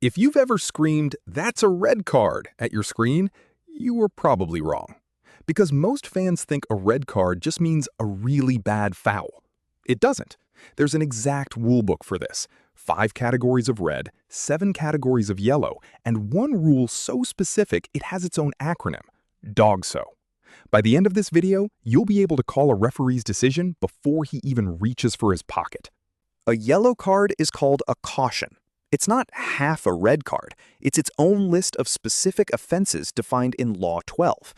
If you've ever screamed, "That's a red card," at your screen, you were probably wrong. Because most fans think a red card just means a really bad foul. It doesn't. There's an exact rulebook for this. 5 categories of red, 7 categories of yellow, and one rule so specific it has its own acronym, DOGSO. By the end of this video, you'll be able to call a referee's decision before he even reaches for his pocket. A yellow card is called a caution. It's not half a red card. It's its own list of specific offenses defined in Law 12.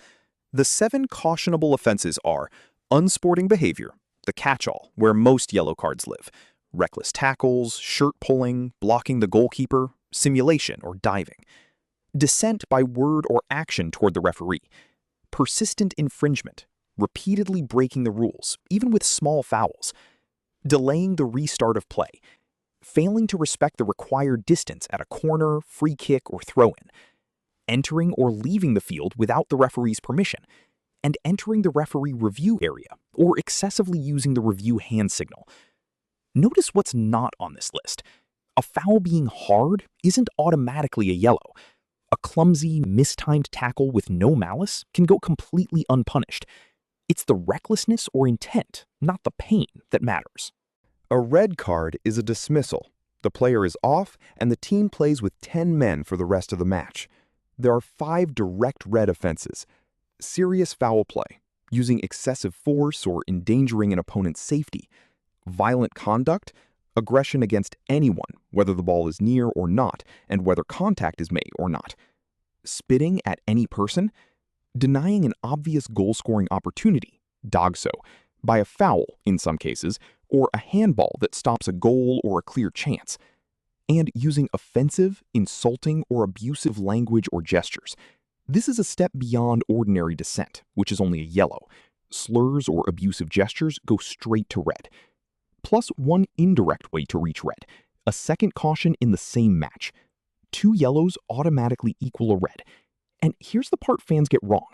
The 7 cautionable offenses are unsporting behavior, the catch-all, where most yellow cards live, reckless tackles, shirt pulling, blocking the goalkeeper, simulation or diving, dissent by word or action toward the referee, persistent infringement, repeatedly breaking the rules, even with small fouls, delaying the restart of play, failing to respect the required distance at a corner, free kick, or throw-in, entering or leaving the field without the referee's permission, and entering the referee review area, or excessively using the review hand signal. Notice what's not on this list. A foul being hard isn't automatically a yellow. A clumsy, mistimed tackle with no malice can go completely unpunished. It's the recklessness or intent, not the pain, that matters. A red card is a dismissal. The player is off, and the team plays with 10 men for the rest of the match. There are 5 direct red offenses. Serious foul play, using excessive force or endangering an opponent's safety. Violent conduct, aggression against anyone, whether the ball is near or not, and whether contact is made or not. Spitting at any person, denying an obvious goal-scoring opportunity, DOGSO, by a foul in some cases, or a handball that stops a goal or a clear chance, and using offensive, insulting, or abusive language or gestures. This is a step beyond ordinary dissent, which is only a yellow. Slurs or abusive gestures go straight to red. Plus one indirect way to reach red, a second caution in the same match. 2 yellows automatically equal a red. And here's the part fans get wrong.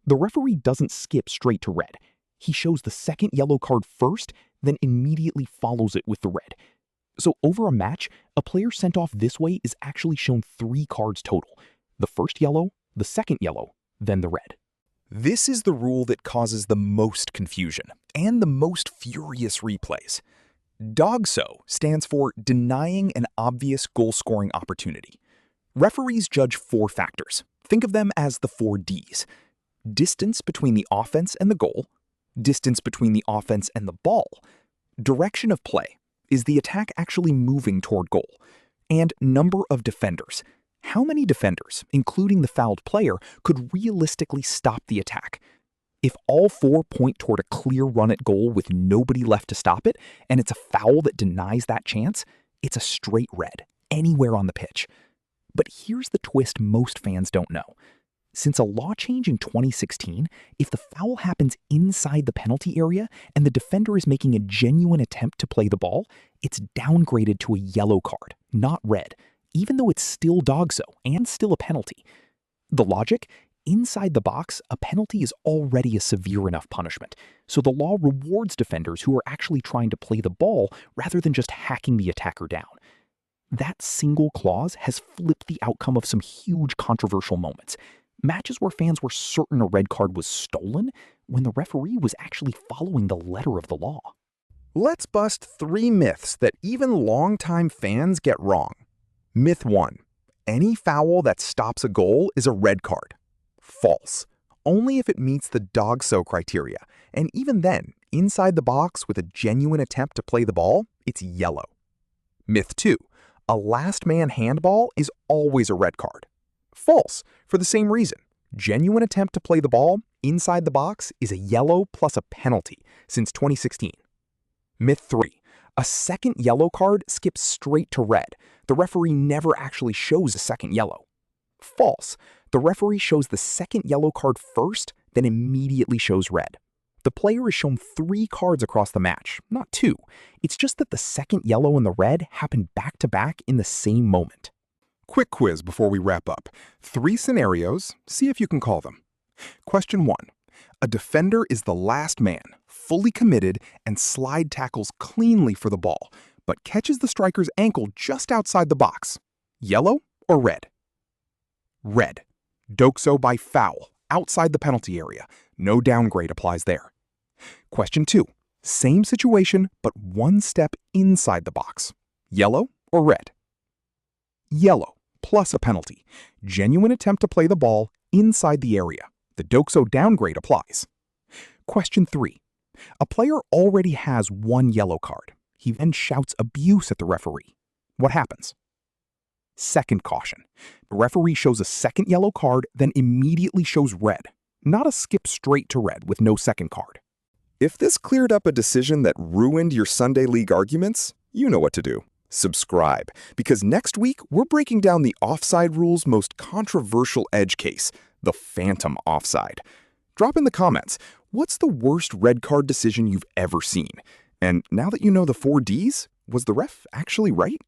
The referee doesn't skip straight to red. He shows the second yellow card first, then immediately follows it with the red. So over a match, a player sent off this way is actually shown 3 cards total. The first yellow, the second yellow, then the red. This is the rule that causes the most confusion and the most furious replays. DOGSO stands for denying an obvious goal-scoring opportunity. Referees judge 4 factors. Think of them as the 4 Ds. Distance between the offense and the goal, distance between the offense and the ball, direction of play, is the attack actually moving toward goal, and number of defenders. How many defenders, including the fouled player, could realistically stop the attack? If all 4 point toward a clear run at goal with nobody left to stop it, and it's a foul that denies that chance, it's a straight red, anywhere on the pitch. But here's the twist most fans don't know. Since a law change in 2016, if the foul happens inside the penalty area and the defender is making a genuine attempt to play the ball, it's downgraded to a yellow card, not red, even though it's still DOGSO and still a penalty. The logic? Inside the box, a penalty is already a severe enough punishment, so the law rewards defenders who are actually trying to play the ball rather than just hacking the attacker down. That single clause has flipped the outcome of some huge controversial moments. Matches where fans were certain a red card was stolen when the referee was actually following the letter of the law. Let's bust 3 myths that even longtime fans get wrong. Myth 1. Any foul that stops a goal is a red card. False. Only if it meets the DOGSO criteria, and even then, inside the box with a genuine attempt to play the ball, it's yellow. Myth 2. A last man handball is always a red card. False, for the same reason. Genuine attempt to play the ball inside the box is a yellow plus a penalty since 2016. Myth 3. A second yellow card skips straight to red. The referee never actually shows a second yellow. False. The referee shows the second yellow card first, then immediately shows red. The player is shown 3 cards across the match, not 2. It's just that the second yellow and the red happen back-to-back in the same moment. Quick quiz before we wrap up. 3 scenarios, see if you can call them. Question 1. A defender is the last man, fully committed, and slide tackles cleanly for the ball, but catches the striker's ankle just outside the box. Yellow or red? Red. DOGSO by foul, outside the penalty area. No downgrade applies there. Question 2. Same situation, but one step inside the box. Yellow or red? Yellow, plus a penalty. Genuine attempt to play the ball inside the area. The DOGSO downgrade applies. Question 3. A player already has one yellow card. He then shouts abuse at the referee. What happens? Second caution. The referee shows a second yellow card, then immediately shows red. Not a skip straight to red with no second card. If this cleared up a decision that ruined your Sunday league arguments, you know what to do. Subscribe, because next week we're breaking down the offside rule's most controversial edge case, the phantom offside. Drop in the comments, what's the worst red card decision you've ever seen? And now that you know the 4 Ds, was the ref actually right?